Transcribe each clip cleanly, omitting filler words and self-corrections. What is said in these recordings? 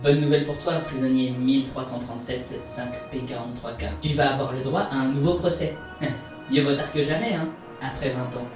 Bonne nouvelle pour toi, prisonnier 1337 5P43K. Tu vas avoir le droit à un nouveau procès. Mieux vaut tard que jamais, hein, après 20 ans.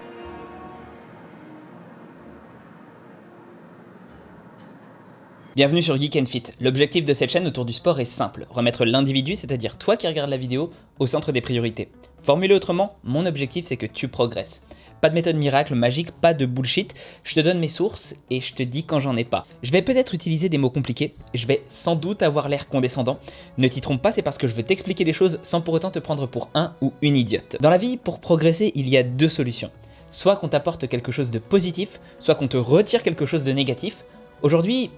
Bienvenue sur Geek & Fit. L'objectif de cette chaîne autour du sport est simple, remettre l'individu, c'est-à-dire toi qui regardes la vidéo, au centre des priorités. Formulé autrement, mon objectif c'est que tu progresses. Pas de méthode miracle, magique, pas de bullshit, je te donne mes sources et je te dis quand j'en ai pas. Je vais peut-être utiliser des mots compliqués, je vais sans doute avoir l'air condescendant. Ne t'y trompe pas, c'est parce que je veux t'expliquer les choses sans pour autant te prendre pour un ou une idiote. Dans la vie, pour progresser, il y a deux solutions. Soit qu'on t'apporte quelque chose de positif, soit qu'on te retire quelque chose de négatif. Aujourd'hui,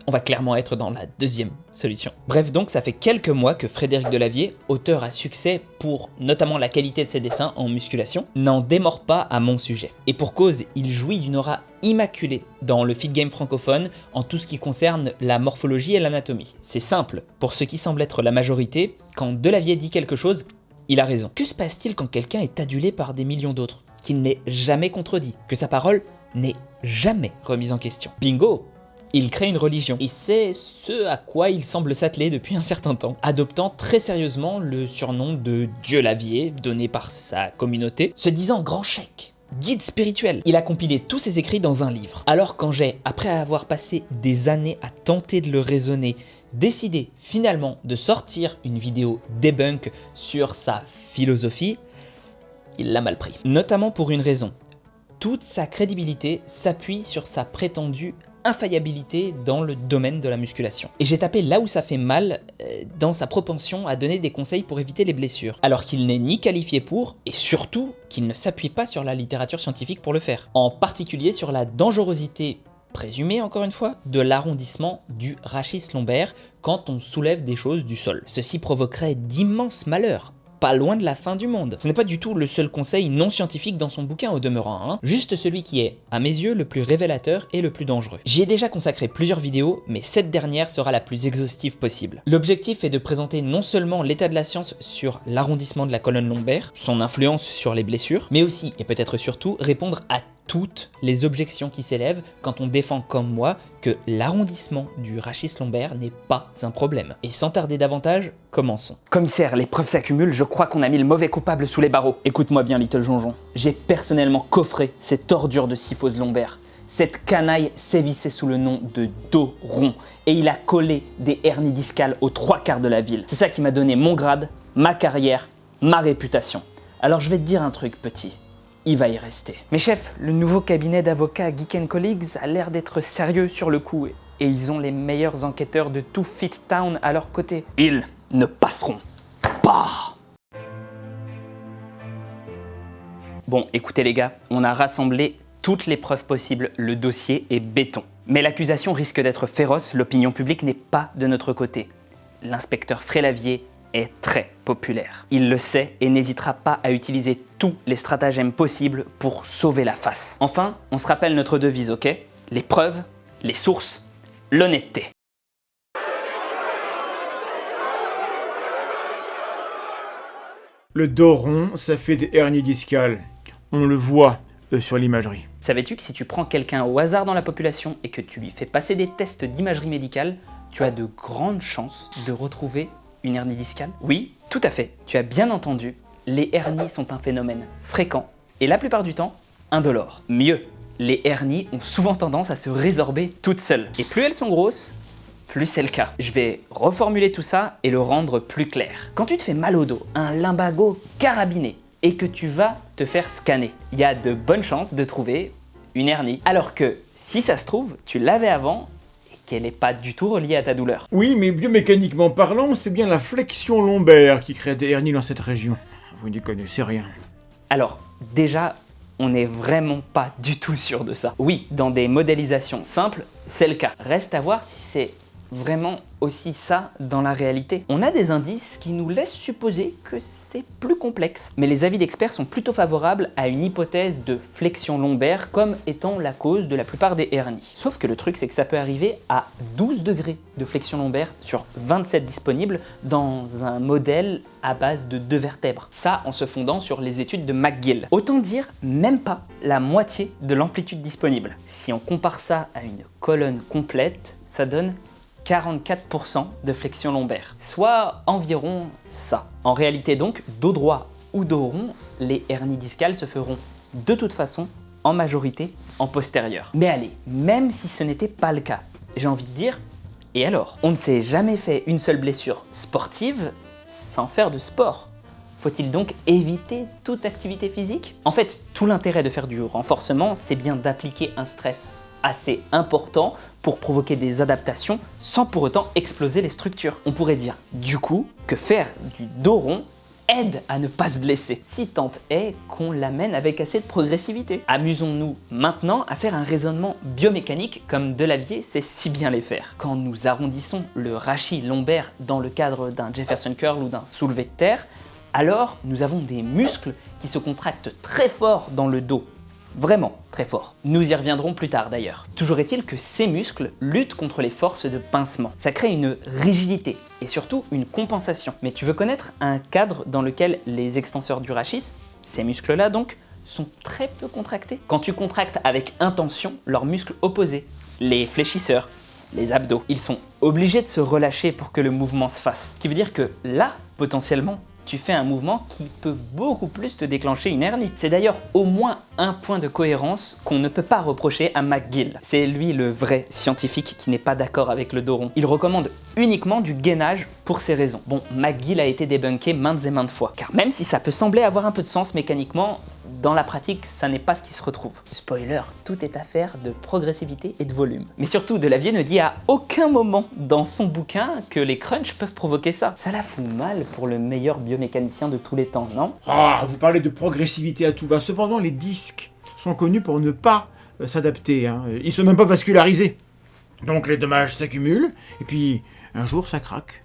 on va clairement être dans la deuxième solution. Bref, donc ça fait quelques mois que Frédéric Delavier, auteur à succès pour notamment la qualité de ses dessins en musculation, n'en démord pas à mon sujet. Et pour cause, il jouit d'une aura immaculée dans le feed game francophone en tout ce qui concerne la morphologie et l'anatomie. C'est simple, pour ce qui semble être la majorité, quand Delavier dit quelque chose, il a raison. Que se passe-t-il quand quelqu'un est adulé par des millions d'autres, qu'il n'est jamais contredit, que sa parole n'est jamais remise en question? Bingo! Il crée une religion, et c'est ce à quoi il semble s'atteler depuis un certain temps, adoptant très sérieusement le surnom de Dieu Lavier, donné par sa communauté, se disant grand cheik, guide spirituel. Il a compilé tous ses écrits dans un livre. Alors quand j'ai, après avoir passé des années à tenter de le raisonner, décidé finalement de sortir une vidéo debunk sur sa philosophie, il l'a mal pris. Notamment pour une raison. Toute sa crédibilité s'appuie sur sa prétendue infaillibilité dans le domaine de la musculation. Et j'ai tapé là où ça fait mal, dans sa propension à donner des conseils pour éviter les blessures, alors qu'il n'est ni qualifié pour, et surtout qu'il ne s'appuie pas sur la littérature scientifique pour le faire. En particulier sur la dangerosité présumée, encore une fois, de l'arrondissement du rachis lombaire quand on soulève des choses du sol. Ceci provoquerait d'immenses malheurs. Pas loin de la fin du monde. Ce n'est pas du tout le seul conseil non scientifique dans son bouquin au demeurant, hein. Juste celui qui est, à mes yeux, le plus révélateur et le plus dangereux. J'y ai déjà consacré plusieurs vidéos, mais cette dernière sera la plus exhaustive possible. L'objectif est de présenter non seulement l'état de la science sur l'arrondissement de la colonne lombaire, son influence sur les blessures, mais aussi, et peut-être surtout, répondre à toutes les objections qui s'élèvent quand on défend comme moi que l'arrondissement du rachis lombaire n'est pas un problème. Et sans tarder davantage, commençons. Commissaire, les preuves s'accumulent, je crois qu'on a mis le mauvais coupable sous les barreaux. Écoute-moi bien, Little Jonjon. J'ai personnellement coffré cette ordure de syphose lombaire. Cette canaille sévissait sous le nom de dos rond et il a collé des hernies discales aux 3/4 de la ville. C'est ça qui m'a donné mon grade, ma carrière, ma réputation. Alors je vais te dire un truc, petit. Il va y rester. Mais chef, le nouveau cabinet d'avocats Geek & Colleagues a l'air d'être sérieux sur le coup et ils ont les meilleurs enquêteurs de tout Fit Town à leur côté. Ils ne passeront pas. Bon, écoutez les gars, on a rassemblé toutes les preuves possibles, le dossier est béton. Mais l'accusation risque d'être féroce, l'opinion publique n'est pas de notre côté. L'inspecteur Frélavier est très populaire. Il le sait et n'hésitera pas à utiliser tous les stratagèmes possibles pour sauver la face. Enfin, on se rappelle notre devise, ok? Les preuves, les sources, l'honnêteté. Le dos rond, ça fait des hernies discales. On le voit sur l'imagerie. Savais-tu que si tu prends quelqu'un au hasard dans la population et que tu lui fais passer des tests d'imagerie médicale, tu as de grandes chances de retrouver une hernie discale? Oui, tout à fait, tu as bien entendu, les hernies sont un phénomène fréquent et la plupart du temps, indolore. Mieux, les hernies ont souvent tendance à se résorber toutes seules. Et plus elles sont grosses, plus c'est le cas. Je vais reformuler tout ça et le rendre plus clair. Quand tu te fais mal au dos, un lumbago carabiné, et que tu vas te faire scanner, il y a de bonnes chances de trouver une hernie. Alors que si ça se trouve, tu l'avais avant, qu'elle n'est pas du tout reliée à ta douleur. Oui, mais biomécaniquement parlant, c'est bien la flexion lombaire qui crée des hernies dans cette région. Vous n'y connaissez rien. Alors, déjà, on n'est vraiment pas du tout sûr de ça. Oui, dans des modélisations simples, c'est le cas. Reste à voir si c'est vraiment aussi ça dans la réalité. On a des indices qui nous laissent supposer que c'est plus complexe. Mais les avis d'experts sont plutôt favorables à une hypothèse de flexion lombaire comme étant la cause de la plupart des hernies. Sauf que le truc, c'est que ça peut arriver à 12 degrés de flexion lombaire sur 27 disponibles dans un modèle à base de 2 vertèbres. Ça en se fondant sur les études de McGill. Autant dire même pas la moitié de l'amplitude disponible. Si on compare ça à une colonne complète, ça donne 44% de flexion lombaire, soit environ ça. En réalité donc, dos droit ou dos rond, les hernies discales se feront de toute façon en majorité en postérieur. Mais allez, même si ce n'était pas le cas, j'ai envie de dire, et alors? On ne s'est jamais fait une seule blessure sportive sans faire de sport. Faut-il donc éviter toute activité physique? En fait, tout l'intérêt de faire du renforcement, c'est bien d'appliquer un stress assez important pour provoquer des adaptations sans pour autant exploser les structures. On pourrait dire du coup que faire du dos rond aide à ne pas se blesser, si tant est qu'on l'amène avec assez de progressivité. Amusons-nous maintenant à faire un raisonnement biomécanique comme Delavier sait si bien les faire. Quand nous arrondissons le rachis lombaire dans le cadre d'un Jefferson curl ou d'un soulevé de terre, alors nous avons des muscles qui se contractent très fort dans le dos. Vraiment très fort. Nous y reviendrons plus tard d'ailleurs. Toujours est-il que ces muscles luttent contre les forces de pincement. Ça crée une rigidité et surtout une compensation. Mais tu veux connaître un cadre dans lequel les extenseurs du rachis, ces muscles-là donc, sont très peu contractés? Quand tu contractes avec intention leurs muscles opposés, les fléchisseurs, les abdos, ils sont obligés de se relâcher pour que le mouvement se fasse. Ce qui veut dire que là, potentiellement, tu fais un mouvement qui peut beaucoup plus te déclencher une hernie. C'est d'ailleurs au moins un point de cohérence qu'on ne peut pas reprocher à McGill. C'est lui le vrai scientifique qui n'est pas d'accord avec le dos rond. Il recommande uniquement du gainage pour ces raisons. Bon, McGill a été débunké maintes et maintes fois, car même si ça peut sembler avoir un peu de sens mécaniquement, dans la pratique, ça n'est pas ce qui se retrouve. Spoiler, tout est affaire de progressivité et de volume. Mais surtout, Delavier ne dit à aucun moment dans son bouquin que les crunchs peuvent provoquer ça. Ça la fout mal pour le meilleur biomécanicien de tous les temps, non? Ah, vous parlez de progressivité à tout va. Cependant, les disques sont connus pour ne pas s'adapter. Ils sont même pas vascularisés. Donc les dommages s'accumulent, et puis un jour ça craque.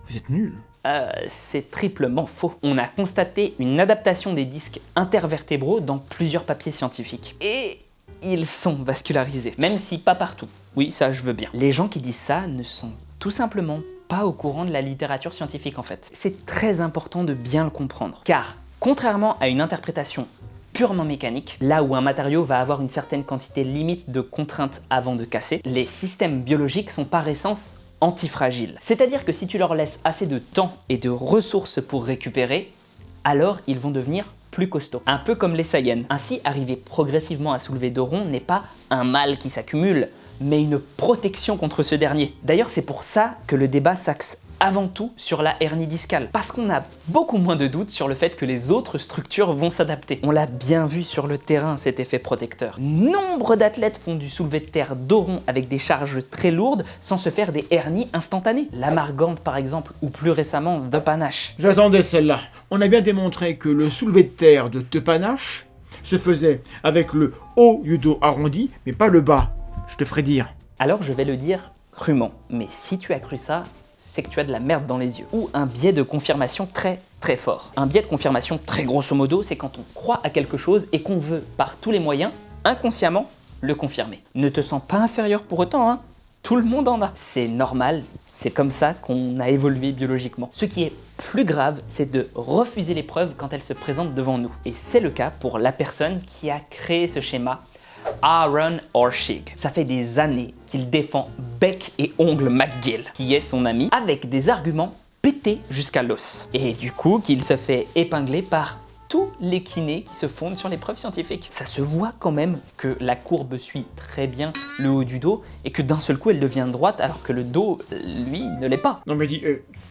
Vous êtes nuls. C'est triplement faux. On a constaté une adaptation des disques intervertébraux dans plusieurs papiers scientifiques. Et ils sont vascularisés, même si pas partout. Oui, ça je veux bien. Les gens qui disent ça ne sont tout simplement pas au courant de la littérature scientifique en fait. C'est très important de bien le comprendre. Car, contrairement à une interprétation purement mécanique, là où un matériau va avoir une certaine quantité limite de contraintes avant de casser, les systèmes biologiques sont par essence antifragiles. C'est-à-dire que si tu leur laisses assez de temps et de ressources pour récupérer, alors ils vont devenir plus costauds. Un peu comme les Saiyans. Ainsi, arriver progressivement à soulever dos rond n'est pas un mal qui s'accumule, mais une protection contre ce dernier. D'ailleurs, c'est pour ça que le débat s'axe avant tout sur la hernie discale, parce qu'on a beaucoup moins de doutes sur le fait que les autres structures vont s'adapter. On l'a bien vu sur le terrain, cet effet protecteur. Nombre d'athlètes font du soulevé de terre dos rond avec des charges très lourdes sans se faire des hernies instantanées. Lamar Gant par exemple, ou plus récemment The Panache. J'attendais celle-là. On a bien démontré que le soulevé de terre de The Panache se faisait avec le haut du dos arrondi, mais pas le bas. Je te ferai dire. Alors je vais le dire crûment, mais si tu as cru ça, c'est que tu as de la merde dans les yeux. Ou un biais de confirmation très très fort. Un biais de confirmation très grosso modo, c'est quand on croit à quelque chose et qu'on veut par tous les moyens, inconsciemment, le confirmer. Ne te sens pas inférieur pour autant, hein. Tout le monde en a. C'est normal, c'est comme ça qu'on a évolué biologiquement. Ce qui est plus grave, c'est de refuser les preuves quand elles se présentent devant nous. Et c'est le cas pour la personne qui a créé ce schéma, Aaron Orshig. Ça fait des années qu'il défend bec et ongle McGill, qui est son ami, avec des arguments pétés jusqu'à l'os. Et du coup, qu'il se fait épingler par tous les kinés qui se fondent sur les preuves scientifiques. Ça se voit quand même que la courbe suit très bien le haut du dos et que d'un seul coup elle devient droite alors que le dos, lui, ne l'est pas. Non mais dis,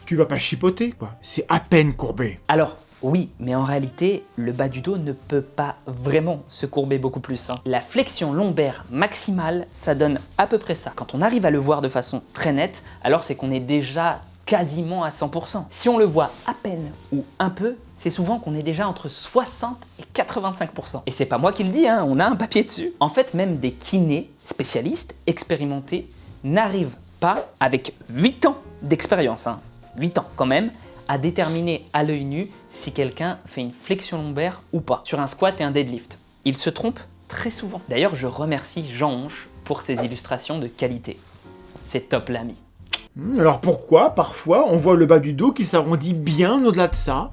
tu vas pas chipoter quoi. C'est à peine courbé. Alors, oui, mais en réalité, le bas du dos ne peut pas vraiment se courber beaucoup plus. La flexion lombaire maximale, ça donne à peu près ça. Quand on arrive à le voir de façon très nette, alors c'est qu'on est déjà quasiment à 100%. Si on le voit à peine ou un peu, c'est souvent qu'on est déjà entre 60 et 85%. Et c'est pas moi qui le dis, hein, on a un papier dessus. En fait, même des kinés spécialistes, expérimentés, n'arrivent pas, avec 8 ans d'expérience, 8 ans quand même, à déterminer à l'œil nu si quelqu'un fait une flexion lombaire ou pas, sur un squat et un deadlift. Il se trompe très souvent. D'ailleurs, je remercie Jean Honche pour ses illustrations de qualité. C'est top l'ami. Alors pourquoi, parfois, on voit le bas du dos qui s'arrondit bien au-delà de ça?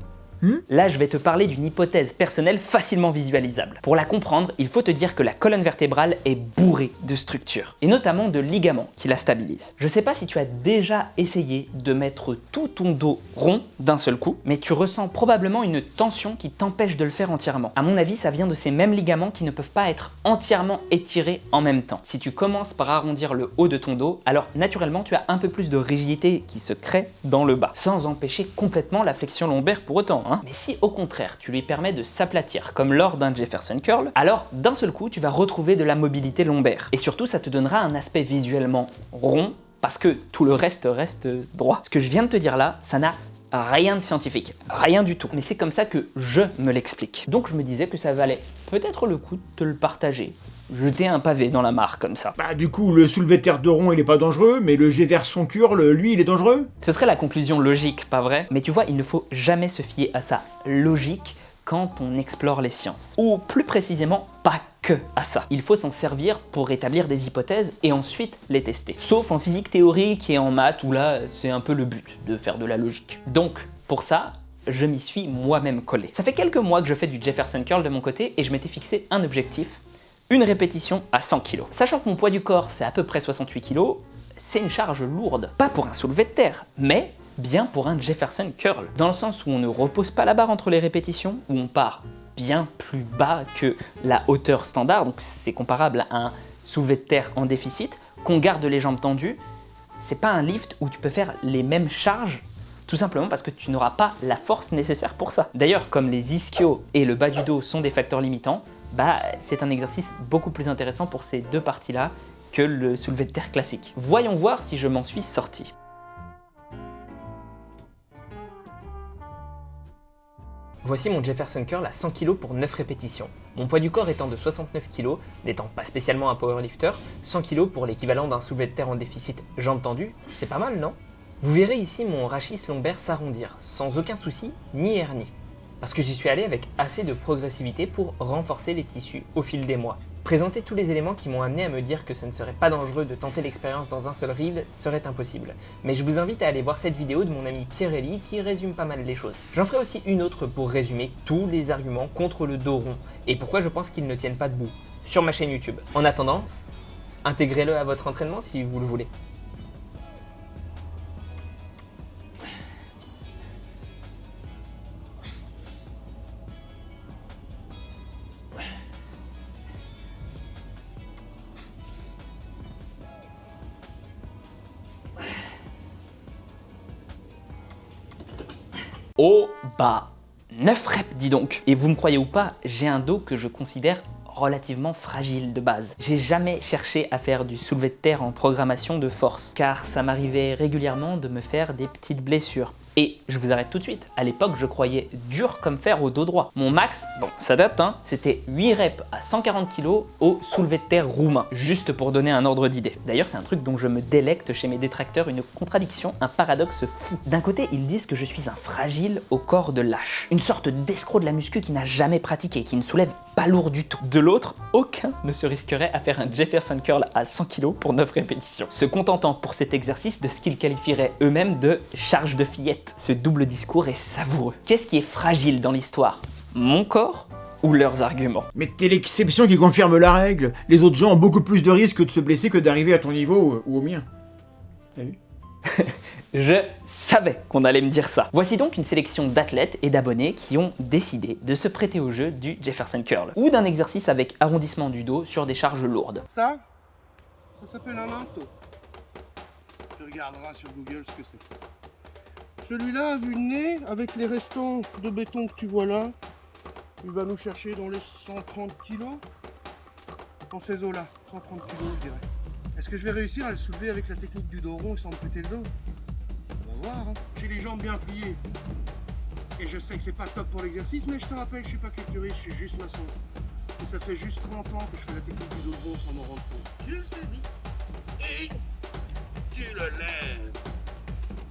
Là, je vais te parler d'une hypothèse personnelle facilement visualisable. Pour la comprendre, il faut te dire que la colonne vertébrale est bourrée de structures, et notamment de ligaments qui la stabilisent. Je sais pas si tu as déjà essayé de mettre tout ton dos rond d'un seul coup, mais tu ressens probablement une tension qui t'empêche de le faire entièrement. À mon avis, ça vient de ces mêmes ligaments qui ne peuvent pas être entièrement étirés en même temps. Si tu commences par arrondir le haut de ton dos, alors naturellement tu as un peu plus de rigidité qui se crée dans le bas, sans empêcher complètement la flexion lombaire pour autant. Mais si au contraire tu lui permets de s'aplatir comme lors d'un Jefferson Curl, alors d'un seul coup tu vas retrouver de la mobilité lombaire. Et surtout ça te donnera un aspect visuellement rond, parce que tout le reste droit. Ce que je viens de te dire là, ça n'a rien de scientifique, rien du tout. Mais c'est comme ça que je me l'explique. Donc je me disais que ça valait peut-être le coup de te le partager. Jeter un pavé dans la mare comme ça. Bah du coup, le soulevé de terre de rond, il est pas dangereux, mais le Jefferson Curl, lui, il est dangereux? Ce serait la conclusion logique, pas vrai? Mais tu vois, il ne faut jamais se fier à sa logique quand on explore les sciences. Ou plus précisément, pas que à ça. Il faut s'en servir pour établir des hypothèses et ensuite les tester. Sauf en physique théorique et en maths où là, c'est un peu le but de faire de la logique. Donc, pour ça, je m'y suis moi-même collé. Ça fait quelques mois que je fais du Jefferson Curl de mon côté et je m'étais fixé un objectif, une répétition à 100 kg. Sachant que mon poids du corps, c'est à peu près 68 kg, c'est une charge lourde. Pas pour un soulevé de terre, mais bien pour un Jefferson Curl. Dans le sens où on ne repose pas la barre entre les répétitions, où on part bien plus bas que la hauteur standard, donc c'est comparable à un soulevé de terre en déficit, qu'on garde les jambes tendues. C'est pas un lift où tu peux faire les mêmes charges, tout simplement parce que tu n'auras pas la force nécessaire pour ça. D'ailleurs, comme les ischios et le bas du dos sont des facteurs limitants, c'est un exercice beaucoup plus intéressant pour ces deux parties-là que le soulevé de terre classique. Voyons voir si je m'en suis sorti. Voici mon Jefferson Curl à 100 kg pour 9 répétitions. Mon poids du corps étant de 69 kg, n'étant pas spécialement un powerlifter, 100 kg pour l'équivalent d'un soulevé de terre en déficit jambes tendues, c'est pas mal, non? Vous verrez ici mon rachis lombaire s'arrondir, sans aucun souci ni hernie. Parce que j'y suis allé avec assez de progressivité pour renforcer les tissus au fil des mois. Présenter tous les éléments qui m'ont amené à me dire que ce ne serait pas dangereux de tenter l'expérience dans un seul reel serait impossible. Mais je vous invite à aller voir cette vidéo de mon ami Pierrelli qui résume pas mal les choses. J'en ferai aussi une autre pour résumer tous les arguments contre le dos rond et pourquoi je pense qu'ils ne tiennent pas debout, sur ma chaîne YouTube. En attendant, intégrez-le à votre entraînement si vous le voulez. Oh bah, 9 reps dis donc. Et vous me croyez ou pas, j'ai un dos que je considère relativement fragile de base. J'ai jamais cherché à faire du soulevé de terre en programmation de force, car ça m'arrivait régulièrement de me faire des petites blessures. Et je vous arrête tout de suite, à l'époque je croyais dur comme fer au dos droit. Mon max, bon ça date c'était 8 reps à 140 kg au soulevé de terre roumain, juste pour donner un ordre d'idée. D'ailleurs c'est un truc dont je me délecte chez mes détracteurs, une contradiction, un paradoxe fou. D'un côté ils disent que je suis un fragile au corps de lâche, une sorte d'escroc de la muscu qui n'a jamais pratiqué, qui ne soulève pas lourd du tout. De l'autre, aucun ne se risquerait à faire un Jefferson Curl à 100 kg pour 9 répétitions, se contentant pour cet exercice de ce qu'ils qualifieraient eux-mêmes de charge de fillette. Ce double discours est savoureux. Qu'est-ce qui est fragile dans l'histoire? Mon corps ou leurs arguments? Mais t'es l'exception qui confirme la règle. Les autres gens ont beaucoup plus de risques de se blesser que d'arriver à ton niveau ou au mien. T'as vu? Je savais qu'on allait me dire ça. Voici donc une sélection d'athlètes et d'abonnés qui ont décidé de se prêter au jeu du Jefferson Curl, ou d'un exercice avec arrondissement du dos sur des charges lourdes. Ça s'appelle un linteau. Tu regarderas sur Google ce que c'est. Celui-là, vu le nez, avec les restants de béton que tu vois là, il va nous chercher dans les 130 kg. Dans ces eaux-là, 130 kg je dirais. Est-ce que je vais réussir à le soulever avec la technique du dos rond et sans me péter le dos? On va voir. J'ai les jambes bien pliées. Et je sais que c'est pas top pour l'exercice, mais je te rappelle, je suis pas culturiste, je suis juste maçon. Et ça fait juste 30 ans que je fais la technique du dos rond sans m'en rendre compte. Tu le saisis. Et tu le lèves.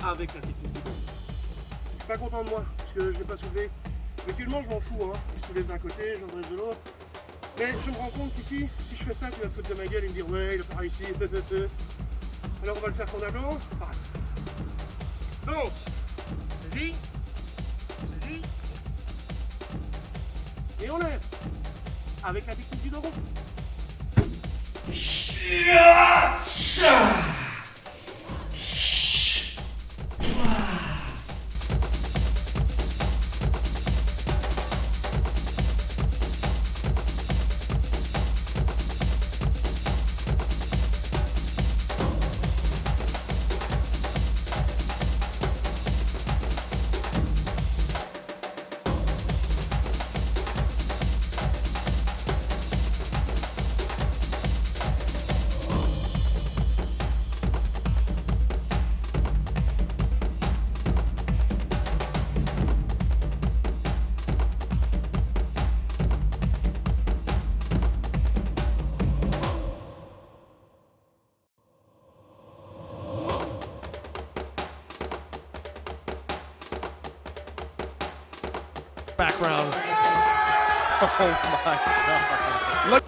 Avec la technique du dos. Je suis pas content de moi, parce que je l'ai pas soulevé. Actuellement, je m'en fous, Il soulève d'un côté, j'en dresse de l'autre. Mais je me rends compte qu'ici, si je fais ça, tu vas te foutre de ma gueule et me dire ouais, il a pas réussi. Alors on va le faire convenablement. Donc, saisis, Et on lève. Avec la technique du dos rond. Background. Oh my god. Look.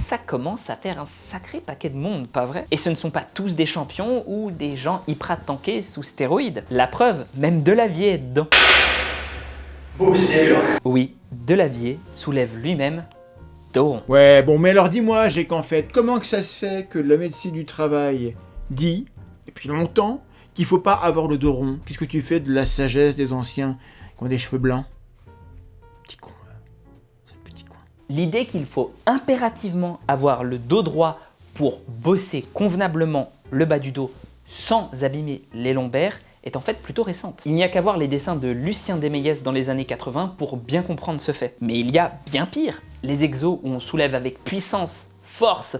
Ça commence à faire un sacré paquet de monde, pas vrai? Et ce ne sont pas tous des champions ou des gens hyper tankés sous stéroïdes. La preuve, même Delavier est dedans. Oh, c'était dur. Oui, Delavier soulève lui-même Doron. Ouais, bon, mais alors dis-moi, j'ai qu'en fait, comment que ça se fait que la médecine du travail dit, depuis longtemps, qu'il faut pas avoir le dos rond? Qu'est-ce que tu fais de la sagesse des anciens qui ont des cheveux blancs? Petit con, c'est le petit con. L'idée qu'il faut impérativement avoir le dos droit pour bosser convenablement le bas du dos sans abîmer les lombaires est en fait plutôt récente. Il n'y a qu'à voir les dessins de Lucien Desmeilles dans les années 80 pour bien comprendre ce fait. Mais il y a bien pire. Les exos où on soulève avec puissance, force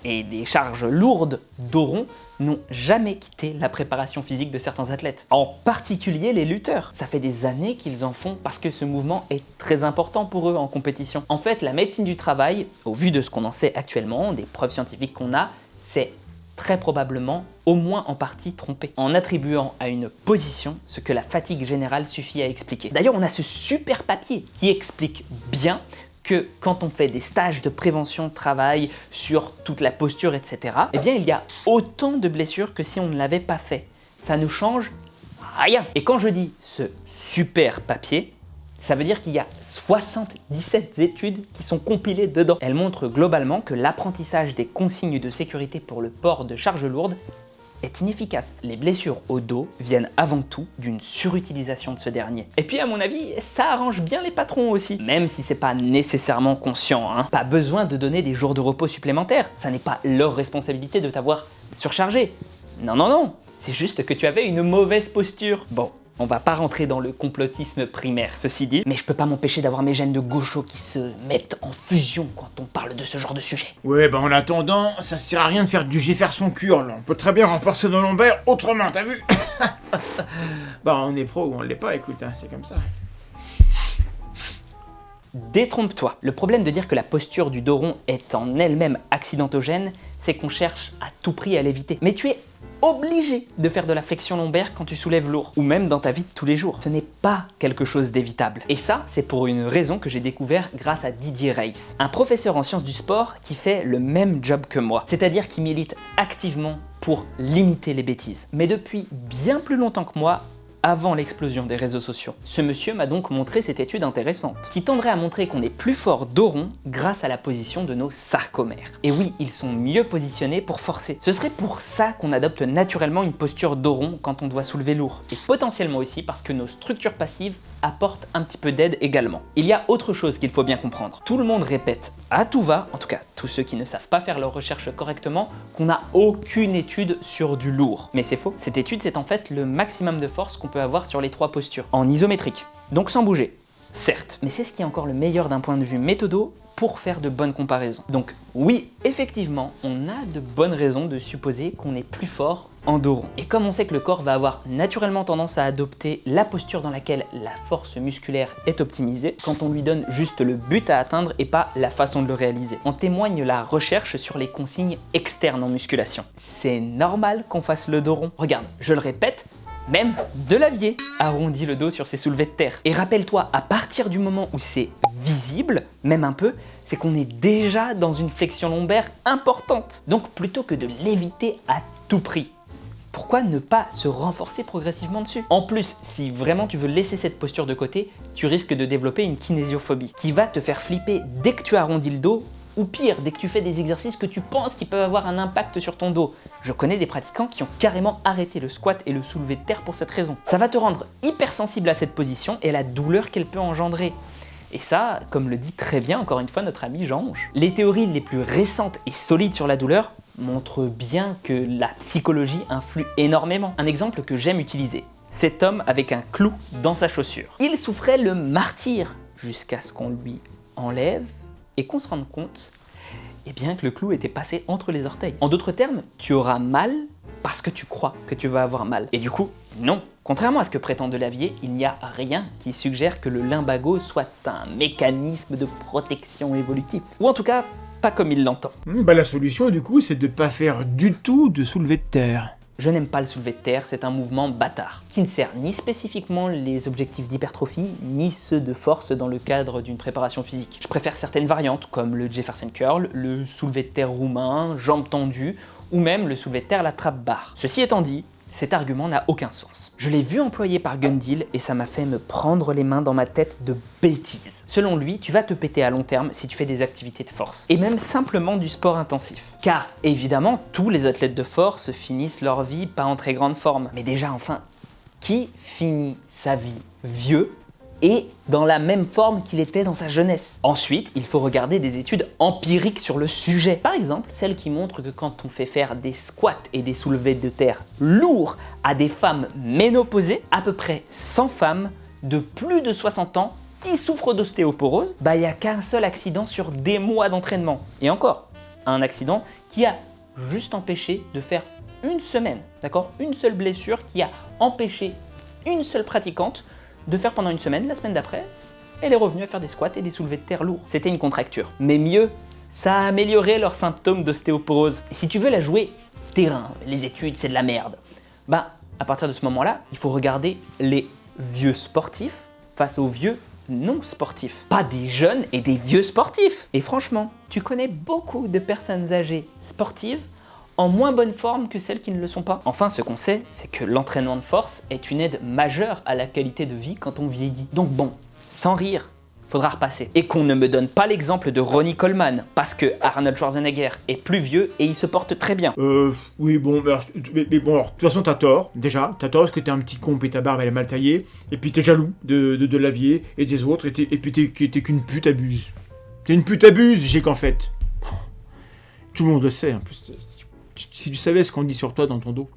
et des charges lourdes dos rond n'ont jamais quitté la préparation physique de certains athlètes. En particulier les lutteurs. Ça fait des années qu'ils en font parce que ce mouvement est très important pour eux en compétition. En fait, la médecine du travail, au vu de ce qu'on en sait actuellement, des preuves scientifiques qu'on a, c'est très probablement, au moins en partie, trompé, en attribuant à une position ce que la fatigue générale suffit à expliquer. D'ailleurs, on a ce super papier qui explique bien que quand on fait des stages de prévention de travail sur toute la posture, etc., eh bien, il y a autant de blessures que si on ne l'avait pas fait. Ça ne change rien. Et quand je dis ce super papier, ça veut dire qu'il y a 77 études qui sont compilées dedans. Elles montrent globalement que l'apprentissage des consignes de sécurité pour le port de charges lourdes est inefficace. Les blessures au dos viennent avant tout d'une surutilisation de ce dernier. Et puis à mon avis, ça arrange bien les patrons aussi, même si c'est pas nécessairement conscient, hein. Pas besoin de donner des jours de repos supplémentaires, ça n'est pas leur responsabilité de t'avoir surchargé. Non, non, non, c'est juste que tu avais une mauvaise posture. Bon, on va pas rentrer dans le complotisme primaire, ceci dit, mais je peux pas m'empêcher d'avoir mes gènes de gaucho qui se mettent en fusion quand on parle de ce genre de sujet. Ouais, bah en attendant, ça sert à rien de faire du Jefferson curl. On peut très bien renforcer nos lombaires autrement, t'as vu? Bah on est pro ou on l'est pas, écoute, hein, c'est comme ça. Détrompe-toi. Le problème de dire que la posture du dos rond est en elle-même accidentogène, c'est qu'on cherche à tout prix à l'éviter. Mais tu es obligé de faire de la flexion lombaire quand tu soulèves lourd, ou même dans ta vie de tous les jours. Ce n'est pas quelque chose d'évitable. Et ça, c'est pour une raison que j'ai découvert grâce à Didier Reiss, un professeur en sciences du sport qui fait le même job que moi, c'est-à-dire qui milite activement pour limiter les bêtises. Mais depuis bien plus longtemps que moi, avant l'explosion des réseaux sociaux. Ce monsieur m'a donc montré cette étude intéressante, qui tendrait à montrer qu'on est plus fort dos rond grâce à la position de nos sarcomères. Et oui, ils sont mieux positionnés pour forcer. Ce serait pour ça qu'on adopte naturellement une posture dos rond quand on doit soulever lourd. Et potentiellement aussi parce que nos structures passives apportent un petit peu d'aide également. Il y a autre chose qu'il faut bien comprendre. Tout le monde répète à tout va, en tout cas tous ceux qui ne savent pas faire leurs recherches correctement, qu'on n'a aucune étude sur du lourd. Mais c'est faux. Cette étude, c'est en fait le maximum de force qu'on peut avoir sur les 3 postures, en isométrique, donc sans bouger, certes, mais c'est ce qui est encore le meilleur d'un point de vue méthodo pour faire de bonnes comparaisons. Donc oui, effectivement, on a de bonnes raisons de supposer qu'on est plus fort en dos rond. Et comme on sait que le corps va avoir naturellement tendance à adopter la posture dans laquelle la force musculaire est optimisée, quand on lui donne juste le but à atteindre et pas la façon de le réaliser. En témoigne la recherche sur les consignes externes en musculation. C'est normal qu'on fasse le dos rond. Regarde, je le répète, même Delavier arrondit le dos sur ses soulevés de terre. Et rappelle-toi, à partir du moment où c'est visible, même un peu, c'est qu'on est déjà dans une flexion lombaire importante. Donc plutôt que de l'éviter à tout prix, pourquoi ne pas se renforcer progressivement dessus? En plus, si vraiment tu veux laisser cette posture de côté, tu risques de développer une kinésiophobie qui va te faire flipper dès que tu arrondis le dos, ou pire, dès que tu fais des exercices que tu penses qui peuvent avoir un impact sur ton dos. Je connais des pratiquants qui ont carrément arrêté le squat et le soulevé de terre pour cette raison. Ça va te rendre hypersensible à cette position et à la douleur qu'elle peut engendrer. Et ça, comme le dit très bien encore une fois notre ami Jean-Ange. Les théories les plus récentes et solides sur la douleur montrent bien que la psychologie influe énormément. Un exemple que j'aime utiliser. Cet homme avec un clou dans sa chaussure. Il souffrait le martyre jusqu'à ce qu'on lui enlève et qu'on se rende compte bien que le clou était passé entre les orteils. En d'autres termes, tu auras mal parce que tu crois que tu vas avoir mal. Et du coup, non. Contrairement à ce que prétend Delavier, il n'y a rien qui suggère que le lumbago soit un mécanisme de protection évolutif. Ou en tout cas, pas comme il l'entend. La solution, du coup, c'est de pas faire du tout de soulevé de terre. Je n'aime pas le soulevé de terre, c'est un mouvement bâtard, qui ne sert ni spécifiquement les objectifs d'hypertrophie, ni ceux de force dans le cadre d'une préparation physique. Je préfère certaines variantes, comme le Jefferson Curl, le soulevé de terre roumain, jambes tendues, ou même le soulevé de terre à la trappe barre. Ceci étant dit, cet argument n'a aucun sens. Je l'ai vu employé par Gundil et ça m'a fait me prendre les mains dans ma tête de bêtises. Selon lui, tu vas te péter à long terme si tu fais des activités de force, et même simplement du sport intensif. Car évidemment, tous les athlètes de force finissent leur vie pas en très grande forme. Mais déjà, enfin, qui finit sa vie vieux et dans la même forme qu'il était dans sa jeunesse? Ensuite, il faut regarder des études empiriques sur le sujet. Par exemple, celles qui montrent que quand on fait faire des squats et des soulevés de terre lourds à des femmes ménopausées, à peu près 100 femmes de plus de 60 ans qui souffrent d'ostéoporose, il n'y a qu'un seul accident sur des mois d'entraînement. Et encore, un accident qui a juste empêché de faire une semaine, d'accord? Une seule blessure qui a empêché une seule pratiquante de faire pendant une semaine, la semaine d'après, elle est revenue à faire des squats et des soulevés de terre lourds. C'était une contracture. Mais mieux, ça a amélioré leurs symptômes d'ostéoporose. Et si tu veux la jouer terrain, les études c'est de la merde, à partir de ce moment-là, il faut regarder les vieux sportifs face aux vieux non sportifs. Pas des jeunes et des vieux sportifs. Et franchement, tu connais beaucoup de personnes âgées sportives en moins bonne forme que celles qui ne le sont pas. Enfin, ce qu'on sait, c'est que l'entraînement de force est une aide majeure à la qualité de vie quand on vieillit. Donc bon, sans rire, faudra repasser. Et qu'on ne me donne pas l'exemple de Ronnie Coleman, parce que Arnold Schwarzenegger est plus vieux et il se porte très bien. Oui, bon, mais bon, alors, de toute façon, t'as tort, déjà. T'as tort parce que t'es un petit con et ta barbe, elle est mal taillée. Et puis t'es jaloux de Delavier et des autres, et puis t'es qu'une pute abuse. T'es une pute abuse, j'ai qu'en fait. Tout le monde le sait, en plus. Si tu savais ce qu'on dit sur toi dans ton dos.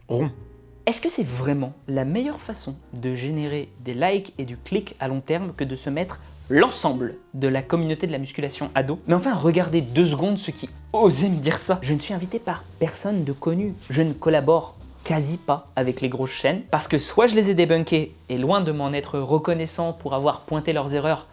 Rond. Est-ce que c'est vraiment la meilleure façon de générer des likes et du clic à long terme que de se mettre l'ensemble de la communauté de la musculation à dos? Mais enfin, regardez 2 secondes ceux qui osaient me dire ça. Je ne suis invité par personne de connu. Je ne collabore quasi pas avec les grosses chaînes parce que soit je les ai débunkés et loin de m'en être reconnaissant pour avoir pointé leurs erreurs,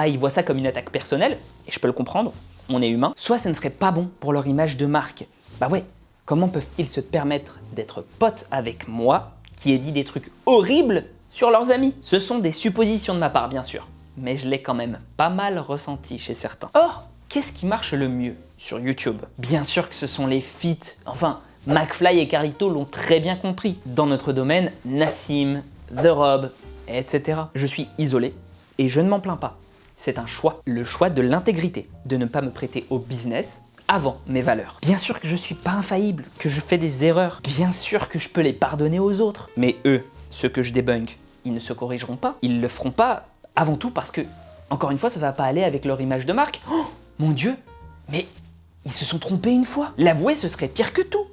ils voient ça comme une attaque personnelle, et je peux le comprendre, on est humain, soit ce ne serait pas bon pour leur image de marque. Ouais, Comment peuvent-ils se permettre d'être potes avec moi, qui ai dit des trucs horribles sur leurs amis? Ce sont des suppositions de ma part, bien sûr, mais je l'ai quand même pas mal ressenti chez certains. Or, qu'est-ce qui marche le mieux sur YouTube? Bien sûr que ce sont les feats. Enfin, McFly et Carlito l'ont très bien compris. Dans notre domaine, Nassim, The Rob, etc. Je suis isolé et je ne m'en plains pas. C'est un choix. Le choix de l'intégrité, de ne pas me prêter au business avant mes valeurs. Bien sûr que je suis pas infaillible, que je fais des erreurs. Bien sûr que je peux les pardonner aux autres. Mais eux, ceux que je débunk, ils ne se corrigeront pas. Ils le feront pas avant tout parce que, encore une fois, ça va pas aller avec leur image de marque. Oh, mon Dieu, mais ils se sont trompés une fois. L'avouer, ce serait pire que tout.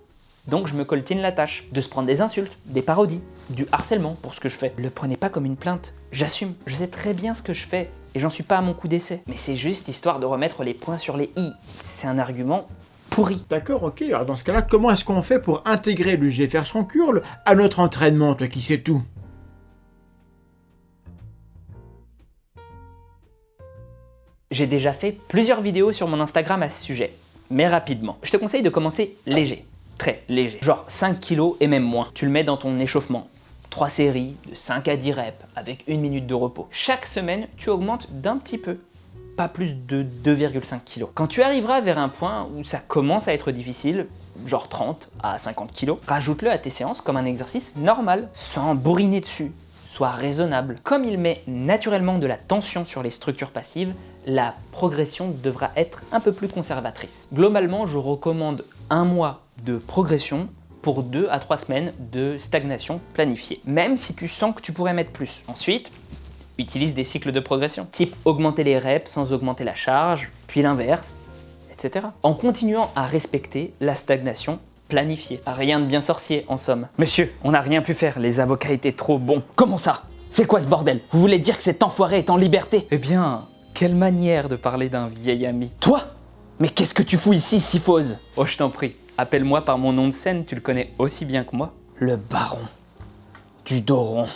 Donc je me coltine la tâche de se prendre des insultes, des parodies, du harcèlement pour ce que je fais. Le prenez pas comme une plainte. J'assume, je sais très bien ce que je fais et j'en suis pas à mon coup d'essai. Mais c'est juste histoire de remettre les points sur les i. C'est un argument pourri. D'accord, ok. Alors dans ce cas-là, comment est-ce qu'on fait pour intégrer le faire son curl à notre entraînement, toi qui sais tout? J'ai déjà fait plusieurs vidéos sur mon Instagram à ce sujet, mais rapidement. Je te conseille de commencer léger, très léger, genre 5 kilos et même moins. Tu le mets dans ton échauffement. 3 séries de 5 à 10 reps avec 1 minute de repos. Chaque semaine, tu augmentes d'un petit peu, pas plus de 2,5 kg. Quand tu arriveras vers un point où ça commence à être difficile, genre 30 à 50 kg, rajoute-le à tes séances comme un exercice normal, sans bourriner dessus. Sois raisonnable. Comme il met naturellement de la tension sur les structures passives, la progression devra être un peu plus conservatrice. Globalement, je recommande 1 mois de progression pour 2 à 3 semaines de stagnation planifiée, même si tu sens que tu pourrais mettre plus. Ensuite, utilise des cycles de progression, type augmenter les reps sans augmenter la charge, puis l'inverse, etc. En continuant à respecter la stagnation planifiée. Rien de bien sorcier, en somme. Monsieur, on n'a rien pu faire, les avocats étaient trop bons. Comment ça? C'est quoi ce bordel? Vous voulez dire que cet enfoiré est en liberté? Eh bien, quelle manière de parler d'un vieil ami. Toi? Mais qu'est-ce que tu fous ici, Syphose? Oh, je t'en prie, appelle-moi par mon nom de scène, tu le connais aussi bien que moi. Le baron du dos rond.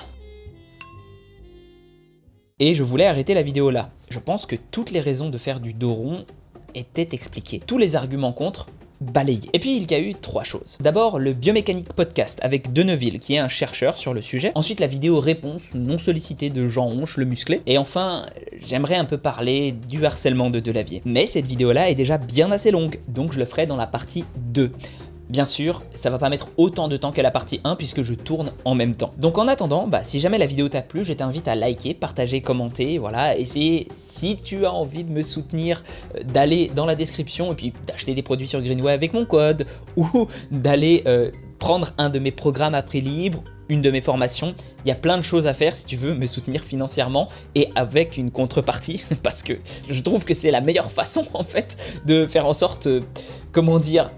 Et je voulais arrêter la vidéo là. Je pense que toutes les raisons de faire du dos rond étaient expliquées. Tous les arguments contre, balayés. Et puis il y a eu 3 choses. D'abord le Biomécanique Podcast avec Deneville qui est un chercheur sur le sujet. Ensuite la vidéo réponse non sollicitée de Jean Honche le musclé. Et enfin j'aimerais un peu parler du harcèlement de Delavier. Mais cette vidéo là est déjà bien assez longue, donc je le ferai dans la partie 2. Bien sûr, ça va pas mettre autant de temps que la partie 1 puisque je tourne en même temps. Donc en attendant, si jamais la vidéo t'a plu, je t'invite à liker, partager, commenter, voilà. Et si tu as envie de me soutenir, d'aller dans la description et puis d'acheter des produits sur Greenway avec mon code, ou d'aller prendre un de mes programmes à prix libre, une de mes formations. Il y a plein de choses à faire si tu veux me soutenir financièrement et avec une contrepartie, parce que je trouve que c'est la meilleure façon en fait de faire en sorte, comment dire,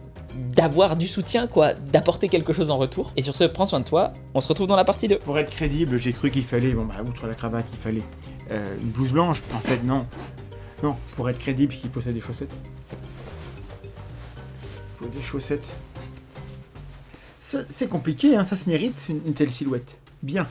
d'avoir du soutien, quoi, d'apporter quelque chose en retour. Et sur ce, prends soin de toi, on se retrouve dans la partie 2. Pour être crédible, j'ai cru qu'il fallait, outre la cravate, il fallait une blouse blanche. En fait, non. Non, pour être crédible, il faut des chaussettes. Il faut des chaussettes. C'est compliqué, hein, ça se mérite, une telle silhouette. Bien.